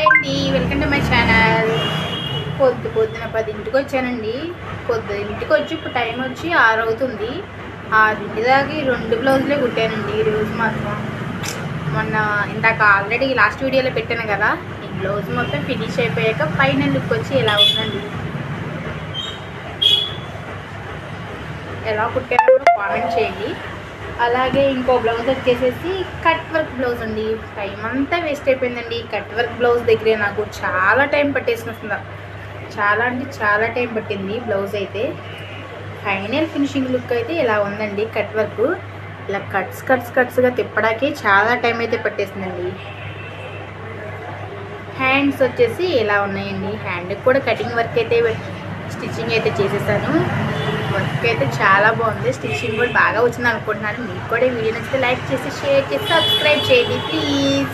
Hi అండి, welcome to my channel. పొద్దున 10ంటికి వచ్చానండి. ఇంటికి వచ్చి ఇప్పుడు టైం వచ్చి 6 అవుతుంది. 6 దాకా 2 బ్లౌజులే కుట్టానండి ఈరోజు మాత్రం. మొన్న ఇందాక ఆల్రెడీ లాస్ట్ వీడియోలో పెట్టాను కదా, ఈ బ్లౌజ్ మొత్తం ఫినిష్ అయిపోయాక ఫైనల్ లుక్ వచ్చి ఇలా ఉందండి. ఎలా కుట్టానో కూడా కామెంట్ చేయండి. అలాగే ఇంకో బ్లౌజ్ వచ్చేసేసి కట్ వర్క్ బ్లౌజ్ అండి. టైం అంతా వేస్ట్ అయిపోయిందండి. కట్ వర్క్ బ్లౌజ్ దగ్గరే నాకు చాలా టైం పట్టేసినట్టుందా, చాలా అంటే చాలా టైం పట్టింది బ్లౌజ్ అయితే. ఫైనల్ ఫినిషింగ్ లుక్ అయితే ఇలా ఉందండి. కట్ వర్క్ ఇలా కట్స్గా తిప్పడానికి చాలా టైం అయితే పట్టేసిందండి. హ్యాండ్స్ వచ్చేసి ఇలా ఉన్నాయండి. హ్యాండ్కి కూడా కటింగ్ వర్క్ అయితే స్టిచ్చింగ్ అయితే చేసేసాను. వర్క్ అయితే చాలా బాగుంది. స్టిచ్చింగ్ కూడా బాగా వచ్చింది అనుకుంటున్నాను. మీకు కూడా వీడియో నచ్చితే లైక్ చేసి షేర్ చేసి సబ్స్క్రైబ్ చేయండి ప్లీజ్.